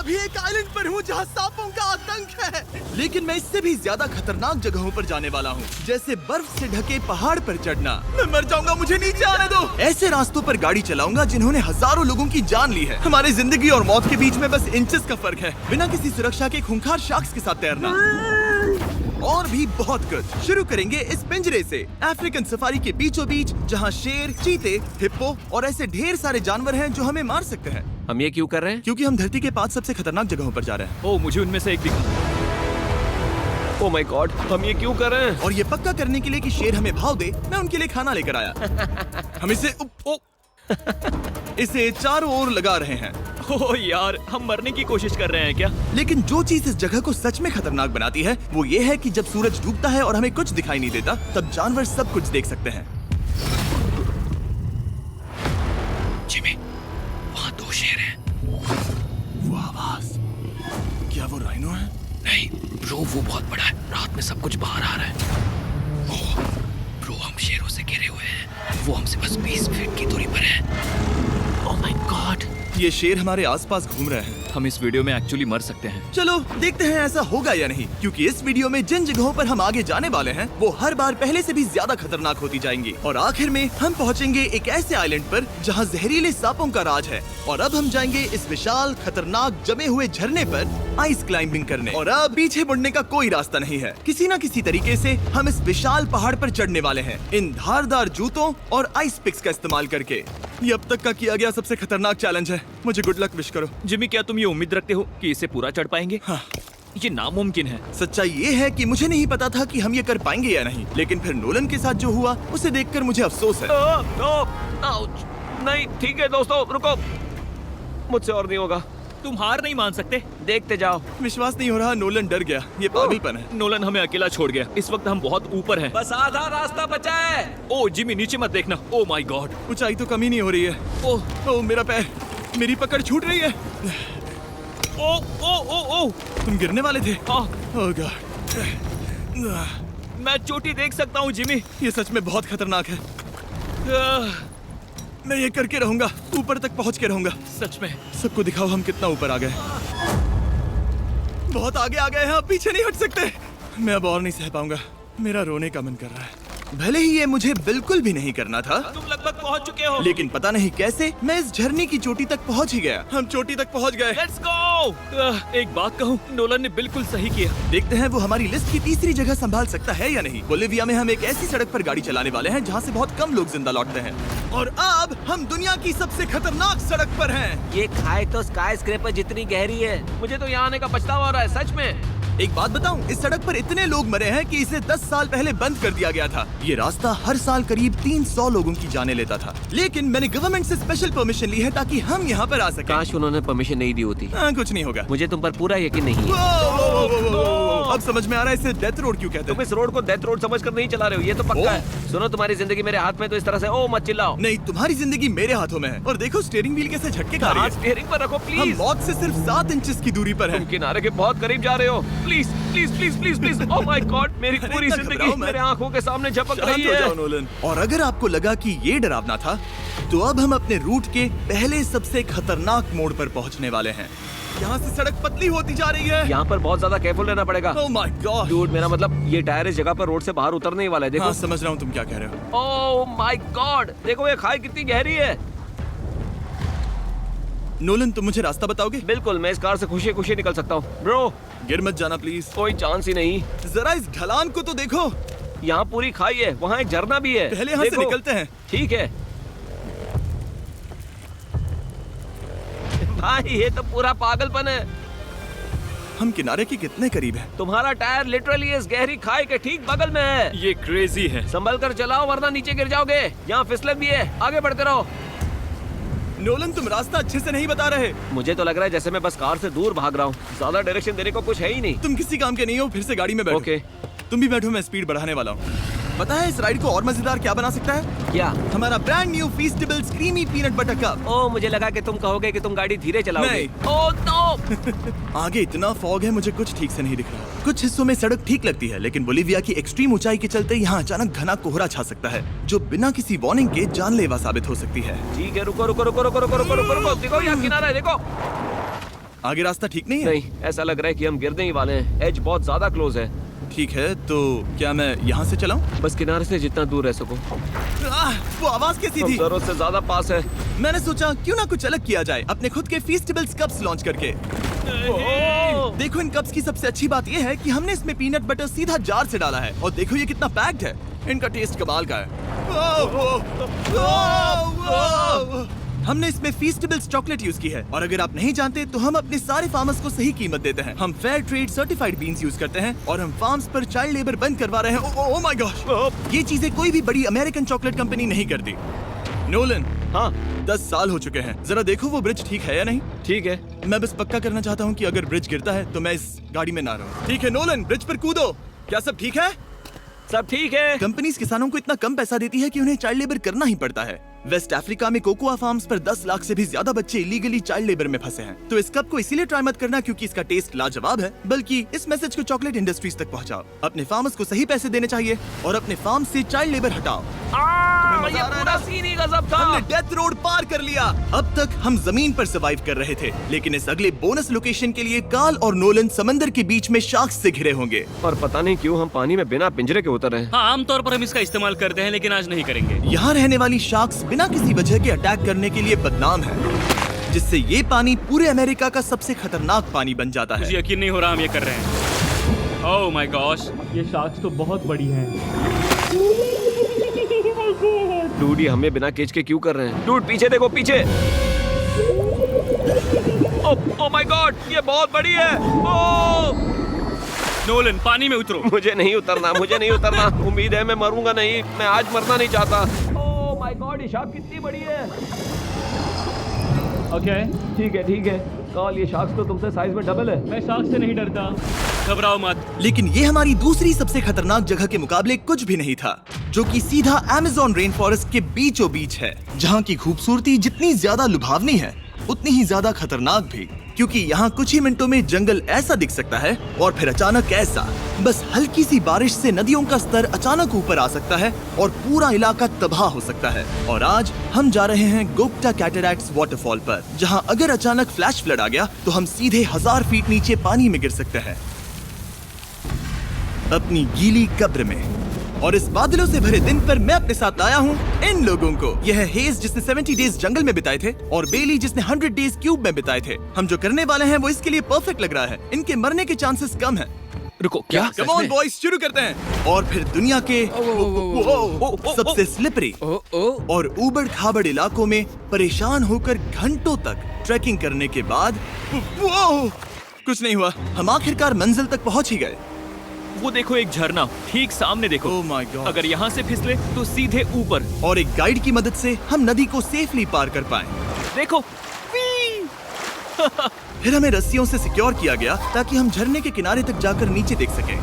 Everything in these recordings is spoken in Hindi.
अभी एक आइलैंड पर हूँ जहाँ सांपों का आतंक है, लेकिन मैं इससे भी ज्यादा खतरनाक जगहों पर जाने वाला हूँ, जैसे बर्फ से ढके पहाड़ पर चढ़ना। मैं मर जाऊंगा, मुझे नीचे आने दो। ऐसे रास्तों पर गाड़ी चलाऊंगा जिन्होंने हजारों लोगों की जान ली है। हमारी जिंदगी और मौत के बीच में बस इंचेस का फर्क है। बिना किसी सुरक्षा के खूंखार शार्क्स के साथ तैरना और भी बहुत कुछ। शुरू करेंगे इस पिंजरे से, अफ्रीकन सफारी के बीचों बीच, जहाँ शेर, चीते, हिप्पो और ऐसे ढेर सारे जानवर हैं जो हमें मार सकते हैं। हम ये क्यों कर रहे हैं? क्योंकि हम धरती के 5 सबसे खतरनाक जगहों पर जा रहे हैं। ओह, मुझे उनमें से एक दिखा। ओह माय गॉड, हम ये क्यों कर रहे हैं? और ये पक्का करने के लिए कि शेर हमें भाव दे, मैं उनके लिए खाना लेकर आया। हम इसे चारों ओर लगा रहे हैं। ओह यार, हम मरने की कोशिश कर रहे हैं क्या? लेकिन जो चीज इस जगह को सच में खतरनाक बनाती है वो ये है कि जब सूरज डूबता है और हमें कुछ दिखाई नहीं देता, तब जानवर सब कुछ देख सकते हैं। जिमी, वहाँ 2 शेर हैं। वो आवाज, क्या वो राइनो है? नहीं ब्रो, वो बहुत बड़ा है। रात में सब कुछ बाहर आ रहा है। ओह ब्रो, हम शेरों से घिरे हुए हैं। वो हमसे बस 20 फीट की दूरी पर है। ओह माय गॉड, ये शेर हमारे आसपास घूम रहे हैं। हम इस वीडियो में एक्चुअली मर सकते हैं। चलो देखते हैं ऐसा होगा या नहीं, क्योंकि इस वीडियो में जिन जगहों पर हम आगे जाने वाले हैं वो हर बार पहले से भी ज्यादा खतरनाक होती जाएंगी। और आखिर में हम पहुंचेंगे एक ऐसे आइलैंड पर जहां जहरीले सांपों का राज है। और अब हम जाएंगे इस विशाल, खतरनाक, जमे हुए झरने पर आइस क्लाइंबिंग करने। और अब पीछे मुड़ने का कोई रास्ता नहीं है। किसी न किसी तरीके से हम इस विशाल पहाड़ पर चढ़ने वाले हैं, इन धारदार जूतों और आइस पिक्स का इस्तेमाल करके। ये अब तक का किया गया सबसे खतरनाक चैलेंज है। मुझे गुड लक विश करो। जिमी, क्या तुम ये उम्मीद रखते हो कि इसे पूरा चढ़ पाएंगे? हाँ। ये नामुमकिन है। सच्चाई ये है कि मुझे नहीं पता था कि हम ये कर पाएंगे या नहीं, लेकिन फिर नोलन के साथ जो हुआ उसे देखकर मुझे अफसोस है। आउच। नहीं, ठीक है दोस्तों, रुको। मुझसे और नहीं होगा। तुम हार नहीं मान सकते। देखते जाओ। विश्वास नहीं हो रहा, नोलन डर गया। ये पागलपन है। नोलन हमें अकेला छोड़ गया। इस वक्त हम बहुत ऊपर हैं। बस आधा रास्ता बचा है। ओह जिमी, नीचे मत देखना। ओह माय गॉड, ऊंचाई तो कमी नहीं हो रही है। ओह मेरा पैर, मेरी पकड़ छूट रही है। ओह तुम गिरने वाले थे। हाँ। ओह गॉड, मैं चोटी देख सकता हूँ जिमी। ये सच में बहुत खतरनाक है। मैं ये करके रहूंगा, ऊपर तक पहुंच के रहूंगा। सच में। सबको दिखाओ हम कितना ऊपर आ गए। बहुत आगे आ गए हैं, अब पीछे नहीं हट सकते। मैं अब और नहीं सह पाऊंगा, मेरा रोने का मन कर रहा है। भले ही ये मुझे बिल्कुल भी नहीं करना था। तुम लगभग पहुंच चुके हो। लेकिन पता नहीं कैसे मैं इस झरने की चोटी तक पहुंच ही गया। हम चोटी तक पहुंच गए। Let's go. एक बात कहूँ, नोलन ने बिल्कुल सही किया। देखते हैं वो हमारी लिस्ट की तीसरी जगह संभाल सकता है या नहीं। बोलिविया में हम एक ऐसी सड़क पर गाड़ी चलाने वाले हैं जहाँ से बहुत कम लोग जिंदा लौटते हैं। और अब हम दुनिया की सबसे खतरनाक सड़क पर हैं। ये खाई तो स्काई स्क्रैपर जितनी गहरी है। मुझे तो यहाँ आने का पछतावा हो रहा है, सच में। एक बात बताऊं, इस सड़क पर इतने लोग मरे हैं कि इसे 10 साल पहले बंद कर दिया गया था। ये रास्ता हर साल करीब 300 लोगों की जाने लेता था, लेकिन मैंने गवर्नमेंट से स्पेशल परमिशन ली है ताकि हम यहाँ पर आ सकें। काश उन्होंने परमिशन नहीं दी होती। कुछ नहीं होगा। मुझे तुम पर पूरा यकीन नहीं है। अब समझ में आ रहा है इसे डेथ रोड क्यों कहते तुम हैं। इस रोड को डेथ रोड समझकर नहीं चला रहे हो, ये तो पक्का है। सुनो, तुम्हारी जिंदगी मेरे हाथ में, तो इस तरह से ओ मत चिल्लाओ। नहीं, तुम्हारी जिंदगी मेरे हाथों में है। और देखो स्टीयरिंग व्हील कैसे झटके खा रही हाथ है। स्टीयरिंग पर रखो हम प्लीज। मौत से सिर्फ 7 इंचेस की दूरी पर तुम हैं। किनारे के बहुत करीब जा रहे हो। Please please please please please. Oh my God, मेरी पूरी इतना जिंदगी घबराओ मत। मेरे आंखों के सामने झपक शांत रही हो जाओ है। नोलन। और अगर आपको लगा कि ये डरावना था, तो अब हम अपने रूट के पहले सबसे खतरनाक मोड़ पर पहुंचने वाले हैं। यहाँ से सड़क पतली होती जा रही है। यहाँ पर बहुत ज्यादा केयरफुल रहना पड़ेगा। Oh my God. डूड, मेरा मतलब ये टायर इस जगह पर रोड से बाहर उतरने ही वाला है। देखो। हाँ, समझ रहा हूँ तुम क्या कह रहे हो। ओह माय गॉड, देखो ये खाई कितनी गहरी है। नोलन, तुम मुझे रास्ता बताओगे? बिल्कुल, मैं इस कार से खुशी खुशी निकल सकता हूँ। ब्रो, गिर मत जाना प्लीज। कोई चांस ही नहीं। जरा इस ढलान को तो देखो। यहाँ पूरी खाई है, वहाँ एक झरना भी है। पहले यहाँ से देखो। निकलते हैं। ठीक है भाई, ये तो पूरा पागलपन है। हम किनारे के कितने करीब हैं? तुम्हारा टायर लिटरली इस गहरी खाई के ठीक बगल में है। ये क्रेजी है। संभल कर चलाओ वरना नीचे गिर जाओगे। यहाँ फिसलन भी है, आगे बढ़ते रहो। नोलन, तुम रास्ता अच्छे से नहीं बता रहे। मुझे तो लग रहा है जैसे मैं बस कार से दूर भाग रहा हूँ। ज्यादा डायरेक्शन देने को कुछ है ही नहीं। तुम किसी काम के नहीं हो, फिर से गाड़ी में बैठो। ओके। तुम भी बैठो, मैं स्पीड बढ़ाने वाला हूँ। पता है इस राइड को और मजेदार क्या बना सकता है? क्या? हमारा brand new Feastables creamy peanut butter cup. Oh, मुझे लगा कि तुम कहोगे कि तुम गाड़ी धीरे चलाओगे। नहीं। Oh no. आगे इतना फॉग है, मुझे कुछ ठीक से नहीं दिख रहा। कुछ हिस्सों में सड़क ठीक लगती है, लेकिन बोलिविया की एक्सट्रीम ऊंचाई के चलते यहाँ अचानक घना कोहरा छा सकता है, जो बिना किसी वार्निंग के जानलेवा साबित हो सकती है। ठीक है, रुको रुको रुको रुको रुको रुको रुको रुको। देखो यहाँ किनारा है, देखो। आगे रास्ता ठीक नहीं है? नहीं, ऐसा लग रहा है कि हम गिरने ही वाले हैं। एज बहुत ज्यादा क्लोज है। ठीक है, तो क्या मैं यहाँ से चलाऊं? बस किनारे से जितना दूर रह सको। वो आवाज कैसी हम थी? जरूरत से ज्यादा पास है। मैंने सोचा क्यों ना कुछ अलग किया जाए अपने खुद के फीस्टेबल्स कप्स लॉन्च करके। देखो इन कप्स की सबसे अच्छी बात ये है कि हमने इसमें पीनट बटर सीधा जार से डाला है और देखो ये कितना पैक्ड है। इनका टेस्ट कमाल का है। हमने इसमें फीस्टेबल्स चॉकलेट यूज की है और अगर आप नहीं जानते तो हम अपने सारे फार्मर्स को सही कीमत देते हैं। हम fair trade certified beans use करते हैं और हम फार्म्स पर चाइल्ड लेबर बंद करवा रहे हैं। ओह माय गॉश, ये चीजें कोई भी बड़ी अमेरिकन चॉकलेट कंपनी नहीं करती। नोलन, हाँ 10 साल हो चुके हैं, जरा देखो वो ब्रिज ठीक है या नहीं। ठीक है। मैं बस पक्का करना चाहता हूँ कि अगर ब्रिज गिरता है तो मैं इस गाड़ी में ना रहूं। ठीक है नोलन, ब्रिज पर कूदो। क्या सब ठीक है? सब ठीक है। कंपनीज किसानों को इतना कम पैसा देती है कि उन्हें चाइल्ड लेबर करना ही पड़ता है। वेस्ट अफ्रीका में कोकोआ फार्म्स पर 10 लाख से भी ज्यादा बच्चे इलीगली चाइल्ड लेबर में फंसे हैं। तो इस कप को इसीलिए ट्राई मत करना क्योंकि इसका टेस्ट लाजवाब है, बल्कि इस मैसेज को चॉकलेट इंडस्ट्रीज तक पहुंचाओ। अपने फार्मर्स को सही पैसे देने चाहिए और अपने फार्म से चाइल्ड लेबर हटाओ। ये पूरा सीन ही गजब था। हमने डेथ रोड पार कर लिया। अब तक हम जमीन पर सर्वाइव कर रहे थे, लेकिन इस अगले बोनस लोकेशन के लिए कार्ल और नोलन समंदर के बीच में शार्क्स से घिरे होंगे। और पता नहीं क्यों हम पानी में बिना पिंजरे के उतर रहे हैं। हाँ, आमतौर पर हम इसका इस्तेमाल करते हैं लेकिन आज नहीं करेंगे। यहाँ रहने वाली शार्क्स बिना किसी वजह के अटैक करने के लिए बदनाम है, जिससे ये पानी पूरे अमेरिका का सबसे खतरनाक पानी बन जाता मुझे है। यकीन नहीं हो रहा हम ये कर रहे हैं। ओह माय गॉश, ये शार्क्स तो बहुत बड़ी हैं। डूड, ये हमें बिना केज के क्यों कर रहे हैं? डूड पीछे देखो, पीछे। ओह माय गॉड, ये बहुत बड़ी है। ओह नोलन, पानी में उतरो। मुझे नहीं उतरना, मुझे नहीं उतरना। उम्मीद है मैं मरूंगा नहीं। मैं आज मरना नहीं चाहता। ओह माय गॉड, ये शार्क कितनी बड़ी है। ओके, ठीक है, ठीक है। कार्ल, ये शार्क तो तुमसे साइज में डबल है। मैं शार्क से नहीं डरता, घबराओ मत। लेकिन ये हमारी दूसरी सबसे खतरनाक जगह के मुकाबले कुछ भी नहीं था, जो कि सीधा अमेज़न रेन फॉरेस्ट के बीचों बीच है, जहाँ की खूबसूरती जितनी ज्यादा लुभावनी है उतनी ही ज्यादा खतरनाक भी, क्योंकि यहाँ कुछ ही मिनटों में जंगल ऐसा दिख सकता है और फिर अचानक ऐसा। बस हल्की सी बारिश से नदियों का स्तर अचानक ऊपर आ सकता है और पूरा इलाका तबाह हो सकता है। और आज हम जा रहे हैं गोप्टा कैटरैक्ट्स वाटरफॉल पर, जहाँ अगर अचानक फ्लैश फ्लड आ गया तो हम सीधे 1000 फीट नीचे पानी में गिर सकते हैं, अपनी गीली कब्र में। और इस बादलों से भरे दिन पर मैं अपने साथ लाया हूँ इन लोगों को। यह है हेज जिसने 70 डेज जंगल में बिताए थे और बेली जिसने 100 डेज क्यूब में बिताए थे। हम जो करने वाले हैं वो इसके लिए परफेक्ट लग रहा है। इनके मरने के चांसेस कम हैं। रुको, क्या? कम ऑन बॉयज, शुरू करते हैं। और फिर दुनिया के सबसे स्लिपरी और ऊबड़ खाबड़ इलाकों में परेशान होकर घंटों तक ट्रैकिंग करने के बाद कुछ नहीं हुआ। हम आखिरकार मंजिल तक पहुंच ही गए। वो देखो, एक झरना ठीक सामने देखो। Oh my God. अगर यहाँ से फिसले तो सीधे ऊपर। और एक गाइड की मदद से हम नदी को सेफली पार कर पाए। देखो। फिर हमें रस्सियों से सिक्योर किया गया ताकि हम झरने के किनारे तक जाकर नीचे देख सकें।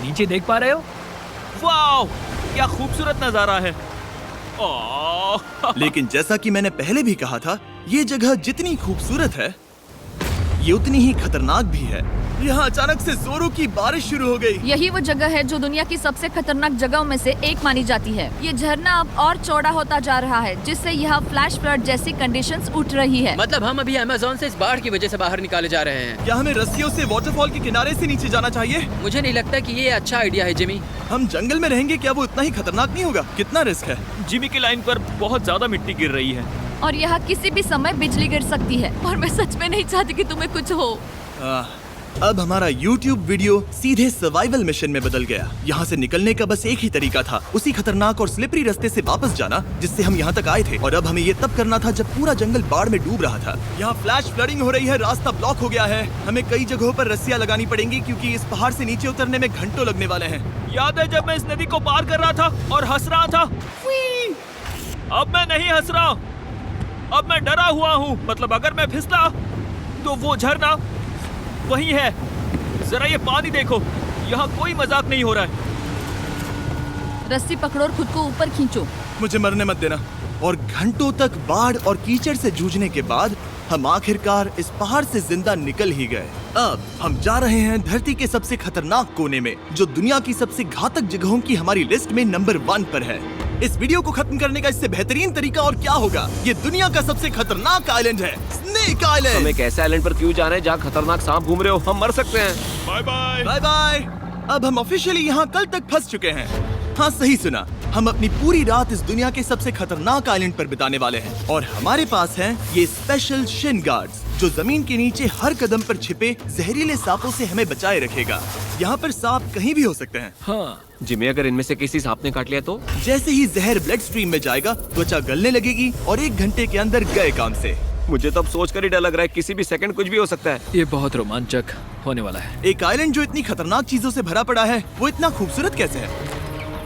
नीचे देख पा रहे हो? वाओ, क्या खूबसूरत नजारा है। ओह। लेकिन जैसा कि मैंने पहले भी कहा था, ये जगह जितनी खूबसूरत है ये उतनी ही खतरनाक भी है। यहाँ अचानक से जोरों की बारिश शुरू हो गई। यही वो जगह है जो दुनिया की सबसे खतरनाक जगहों में से एक मानी जाती है। ये झरना अब और चौड़ा होता जा रहा है, जिससे यहाँ फ्लैश फ्लड जैसी कंडीशंस उठ रही है। मतलब हम अभी अमेज़न से इस बाढ़ की वजह से बाहर निकाले जा रहे हैं। क्या हमें रस्सियों से वाटरफॉल के किनारे से नीचे जाना चाहिए? मुझे नहीं लगता कि ये अच्छा आइडिया है जिमी। हम जंगल में रहेंगे, क्या वो उतना ही खतरनाक नहीं होगा? कितना रिस्क है? जिमी की लाइन पर बहुत ज्यादा मिट्टी गिर रही है और यहाँ किसी भी समय बिजली गिर सकती है और मैं सच में नहीं चाहती कि तुम्हें कुछ हो। अब हमारा YouTube वीडियो सीधे सर्वाइवल मिशन में बदल गया। यहाँ से निकलने का बस एक ही तरीका था, उसी खतरनाक और स्लिपरी रास्ते से वापस जाना जिससे हम यहाँ तक आए थे। और अब हमें ये तब करना था जब पूरा जंगल बाढ़ में डूब रहा था। यहाँ फ्लैश फ्लडिंग हो रही है, रास्ता ब्लॉक हो गया है। हमें कई जगहों पर रस्सियाँ लगानी पड़ेंगी क्योंकि इस पहाड़ से नीचे उतरने में घंटों लगने वाले हैं। याद है जब मैं इस नदी को पार कर रहा था और हंस रहा था? अब मैं नहीं हंस रहा, अब मैं डरा हुआ हूँ। मतलब अगर मैं फिसला तो वो झरना वही है। जरा ये पानी देखो, यहाँ कोई मजाक नहीं हो रहा है। रस्सी पकड़ो और खुद को ऊपर खींचो। मुझे मरने मत देना। और घंटों तक बाढ़ और कीचड़ से जूझने के बाद हम आखिरकार इस पहाड़ से जिंदा निकल ही गए। अब हम जा रहे हैं धरती के सबसे खतरनाक कोने में, जो दुनिया की सबसे घातक जगहों की हमारी लिस्ट में नंबर 1 पर है। इस वीडियो को खत्म करने का इससे बेहतरीन तरीका और क्या होगा? ये दुनिया का सबसे खतरनाक आइलैंड है, स्नेक हम आइलैंड। एक ऐसे आइलैंड पर क्यों जा रहे हैं जहाँ खतरनाक सांप घूम रहे हो? हम मर सकते हैं। Bye bye. Bye bye. अब हम ऑफिशियली यहाँ कल तक फंस चुके हैं। हाँ, सही सुना। हम अपनी पूरी रात इस दुनिया के सबसे खतरनाक आइलैंड पर बिताने वाले हैं और हमारे पास हैं ये स्पेशल शिन गार्ड्स जो जमीन के नीचे हर कदम पर छिपे जहरीले सांपों से हमें बचाए रखेगा। यहाँ पर सांप कहीं भी हो सकते हैं। हाँ, जिमी, अगर इनमें से किसी सांप ने काट लिया तो? जैसे ही जहर ब्लड स्ट्रीम में जाएगा, त्वचा गलने लगेगी और 1 घंटे के अंदर गए काम से। मुझे तो अब सोचकर ही डर लग रहा है, किसी भी सेकंड कुछ भी हो सकता है। ये बहुत रोमांचक होने वाला है। एक आइलैंड जो इतनी खतरनाक चीजों से भरा पड़ा है, वो इतना खूबसूरत कैसे है?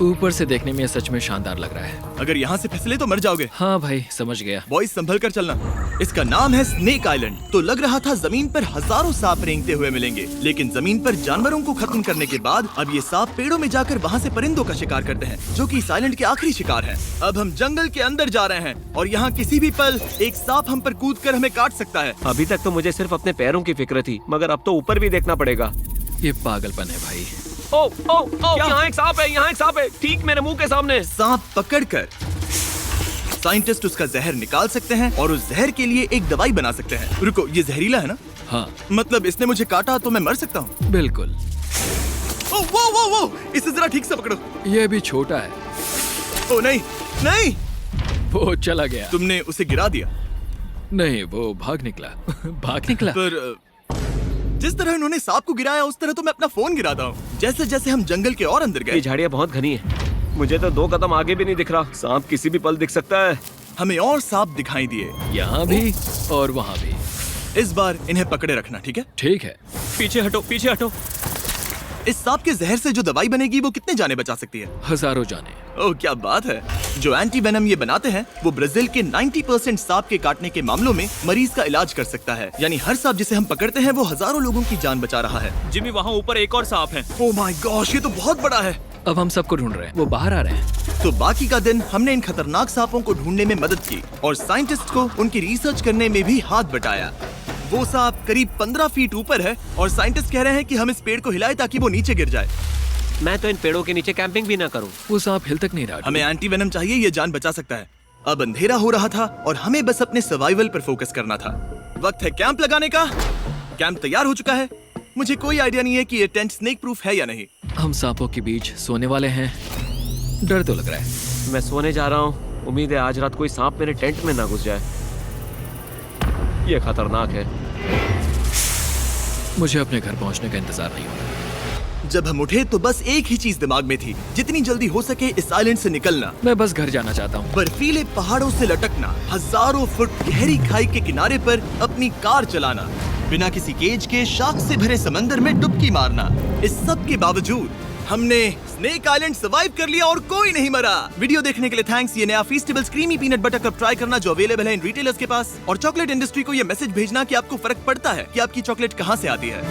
ऊपर से देखने में ये सच में शानदार लग रहा है। अगर यहाँ से फिसले तो मर जाओगे। हाँ भाई, समझ गया। बॉयज, संभल कर चलना। इसका नाम है स्नेक आइलैंड। तो लग रहा था जमीन पर हजारों सांप रेंगते हुए मिलेंगे, लेकिन जमीन पर जानवरों को खत्म करने के बाद अब ये सांप पेड़ों में जाकर वहाँ से परिंदों का शिकार करते हैं, जो कि इस आइलैंड के आखिरी शिकार हैं। अब हम जंगल के अंदर जा रहे हैं और यहाँ किसी भी पल एक सांप हम पर कूद कर हमें काट सकता है। अभी तक तो मुझे सिर्फ अपने पैरों की फिक्र थी, मगर अब तो ऊपर भी देखना पड़ेगा। ये पागलपन है भाई। ओ ओ ओ, यहाँ एक सांप है, यहाँ एक सांप है, ठीक मेरे मुंह के सामने। सांप पकड़कर साइंटिस्ट उसका जहर निकाल सकते हैं और उस जहर के लिए एक दवाई बना सकते हैं। रुको, ये जहरीला है ना? हाँ, मतलब इसने मुझे काटा तो मैं मर सकता हूँ? बिल्कुल। ओ, वो, इसे जरा ठीक से पकड़ो। ये भी छोटा है। ओ नहीं, नहीं, वो चला गया। तुमने उसे गिरा दिया। नहीं, वो भाग निकला। भाग निकला। पर जिस तरह इन्होंने सांप को गिराया, उस तरह तो मैं अपना फोन गिराता हूँ। जैसे जैसे हम जंगल के और अंदर ये गए, झाड़ियाँ बहुत घनी है, मुझे तो 2 कदम आगे भी नहीं दिख रहा। सांप किसी भी पल दिख सकता है। हमें और सांप दिखाई दिए। यहाँ भी और वहाँ भी। इस बार इन्हें पकड़े रखना, ठीक है? ठीक है। पीछे हटो, पीछे हटो। इस सांप के जहर से जो दवाई बनेगी वो कितने जाने बचा सकती है? हजारों जाने। ओह, क्या बात है। जो एंटी वेनम ये बनाते हैं वो ब्राजील के 90% सांप के काटने के मामलों में मरीज का इलाज कर सकता है। यानी हर सांप जिसे हम पकड़ते हैं वो हजारों लोगों की जान बचा रहा है। जिमी, वहाँ ऊपर एक और सांप है। ओह माय गॉश, ये तो बहुत बड़ा है। अब हम सबको ढूंढ रहे हैं। वो बाहर आ रहे हैं। तो बाकी का दिन हमने इन खतरनाक सांपों को ढूंढने में मदद की और साइंटिस्ट को उनकी रिसर्च करने में भी हाथ बटाया। वो सांप करीब 15 फीट ऊपर है और साइंटिस्ट कह रहे हैं कि हम इस पेड़ को हिलाएं ताकि वो नीचे गिर जाए। मैं तो इन पेड़ों के नीचे कैंपिंग भी ना करूं। वो सांप हिल तक नहीं रहा। हमें एंटी वेनम चाहिए, ये जान बचा सकता है। अब अंधेरा हो रहा था और हमें बस अपने सर्वाइवल पर फोकस करना था। वक्त है कैंप लगाने का। कैंप तैयार हो चुका है। मुझे कोई आइडिया नहीं है कि ये टेंट स्नेक प्रूफ है या नहीं। हम सांपों के बीच सोने वाले हैं। डर तो लग रहा है। मैं सोने जा रहा हूँ। उम्मीद है आज रात कोई सांप मेरे टेंट में ना घुस जाए। ये खतरनाक है। मुझे अपने घर पहुंचने का इंतजार नहीं हो रहा। जब हम उठे तो बस एक ही चीज दिमाग में थी, जितनी जल्दी हो सके इस आइलैंड से निकलना। मैं बस घर जाना चाहता हूँ। बर्फीले पहाड़ों से लटकना, हजारों फुट गहरी खाई के किनारे पर अपनी कार चलाना, बिना किसी केज के शार्क से भरे समंदर में डुबकी मारना। इस सब के बावजूद हमने स्नेक आइलैंड सर्वाइव कर लिया और कोई नहीं मरा। वीडियो देखने के लिए थैंक्स। ये नया Feastables creamy peanut butter cup try करना जो अवेलेबल है इन रिटेलर्स के पास। और चॉकलेट इंडस्ट्री को ये मैसेज भेजना कि आपको फर्क पड़ता है कि आपकी चॉकलेट कहाँ से आती है।